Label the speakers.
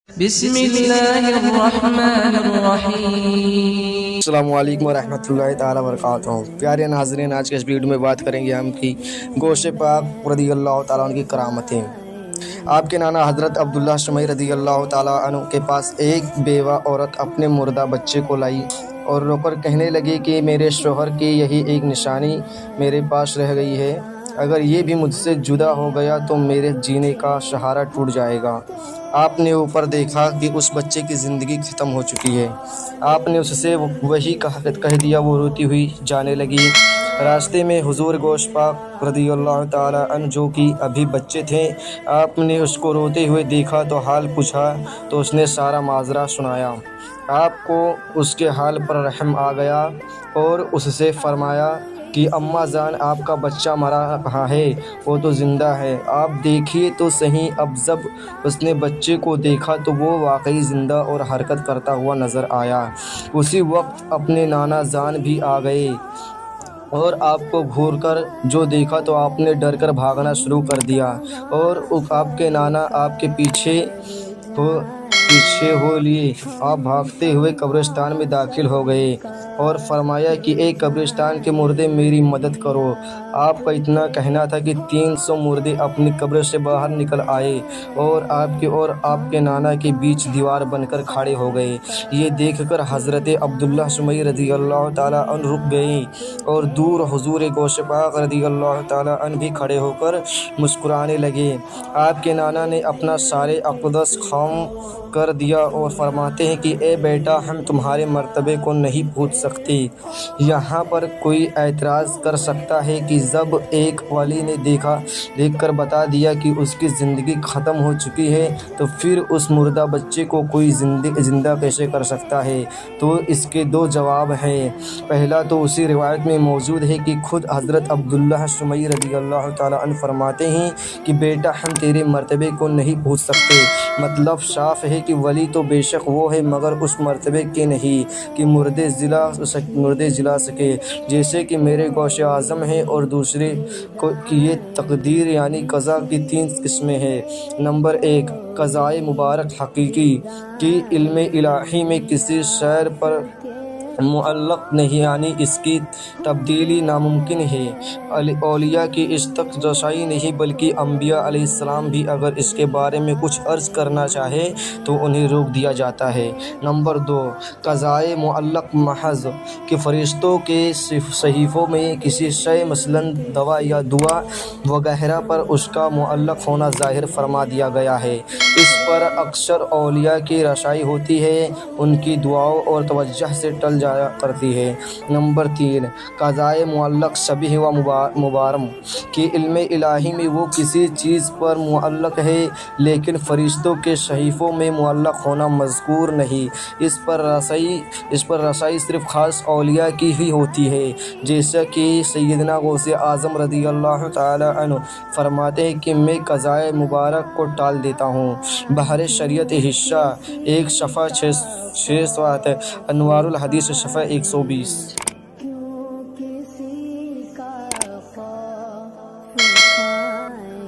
Speaker 1: بسم اللہ الرحمن الرحیم۔
Speaker 2: السلام علیکم ورحمۃ اللہ تعالیٰ وبرکاتہ۔ پیارے ناظرین، آج کے اس ویڈیو میں بات کریں گے ہم کی گوشت پاک رضی اللہ تعالیٰ عنہ کی کرامتیں۔ آپ کے نانا حضرت عبداللہ شمعی رضی اللہ تعالیٰ عنہ کے پاس ایک بیوہ عورت اپنے مردہ بچے کو لائی اور رو کر کہنے لگی کہ میرے شوہر کی یہی ایک نشانی میرے پاس رہ گئی ہے، اگر یہ بھی مجھ سے جدا ہو گیا تو میرے جینے کا سہارا ٹوٹ جائے گا۔ آپ نے اوپر دیکھا کہ اس بچے کی زندگی ختم ہو چکی ہے۔ آپ نے اس سے وہی کہہ دیا، وہ روتی ہوئی جانے لگی۔ راستے میں حضور گوشت پاک رضی اللہ تعالیٰ عنہ جو کہ ابھی بچے تھے، آپ نے اس کو روتے ہوئے دیکھا تو حال پوچھا تو اس نے سارا ماجرا سنایا۔ آپ کو اس کے حال پر رحم آ گیا اور اس سے فرمایا کہ اماں جان، آپ کا بچہ مرا کہاں ہے؟ وہ تو زندہ ہے، آپ دیکھیے تو صحیح۔ اب جب اس نے بچے کو دیکھا تو وہ واقعی زندہ اور حرکت کرتا ہوا نظر آیا۔ اسی وقت اپنے نانا جان بھی آ گئے اور آپ کو گھور کر جو دیکھا تو آپ نے ڈر کر بھاگنا شروع کر دیا اور آپ کے نانا آپ کے پیچھے ہو لیے آپ بھاگتے ہوئے قبرستان میں داخل ہو گئے اور فرمایا کہ اے قبرستان کے مردے، میری مدد کرو۔ آپ کا اتنا کہنا تھا کہ 300 مردے اپنی قبر سے باہر نکل آئے اور آپ کے نانا کے بیچ دیوار بن کر کھڑے ہو گئے۔ یہ دیکھ کر حضرت عبداللہ شمعی رضی اللہ تعالیٰ عنہ رک گئے اور دور حضور گوشت پاک رضی اللہ تعالیٰ عنہ بھی کھڑے ہو کر مسکرانے لگے۔ آپ کے نانا نے اپنا سارے اقدس خام کر دیا اور فرماتے ہیں کہ اے بیٹا، ہم تمہارے مرتبے کو نہیں پوچھ سکتے۔ یہاں پر کوئی اعتراض کر سکتا ہے کہ جب ایک ولی نے دیکھ کر بتا دیا کہ اس کی زندگی ختم ہو چکی ہے تو پھر اس مردہ بچے کو کوئی زندہ کیسے کر سکتا ہے؟ تو اس کے دو جواب ہیں۔ پہلا تو اسی روایت میں موجود ہے کہ خود حضرت عبداللہ شمعی رضی اللہ تعالیٰ عنہ فرماتے ہیں کہ بیٹا، ہم تیرے مرتبے کو نہیں پوچھ سکتے۔ مطلب صاف ہے کہ ولی تو بے شک وہ ہے مگر اس مرتبے کے نہیں کہ مردے جلا سکے، جیسے کہ میرے غوث اعظم ہیں۔ اور دوسرے کی یہ تقدیر یعنی قضا کی 3 قسمیں ہیں۔ نمبر 1، قضائے مبارک حقیقی کی علم الہی میں کسی شے پر معلق نہیں، یعنی اس کی تبدیلی ناممکن ہے۔ اولیاء کی اس تک رسائی نہیں، بلکہ انبیاء علیہ السلام بھی اگر اس کے بارے میں کچھ عرض کرنا چاہے تو انہیں روک دیا جاتا ہے۔ نمبر 2، قضائے معلق محض کہ فرشتوں کے صحیفوں میں کسی شے مثلاً دوا یا دعا وغیرہ پر اس کا معلق ہونا ظاہر فرما دیا گیا ہے۔ اس پر اکثر اولیاء کی رسائی ہوتی ہے، ان کی دعاؤں اور توجہ سے ٹل جایا کرتی ہے۔ نمبر 3، قضائے معلق شبیہ و مبارم کہ علم الہی میں وہ کسی چیز پر معلق ہے لیکن فرشتوں کے صحیفوں میں معلق ہونا مذکور نہیں۔ اس پر رسائی صرف خاص اولیاء کی ہی ہوتی ہے، جیسا کہ سیدنا غوث اعظم رضی اللہ تعالیٰ عنہ فرماتے ہیں کہ میں قضائے مبارک کو ٹال دیتا ہوں۔ بحر شریعت حصہ 1 صفحہ 607، انوار الحدیث صفحہ 120۔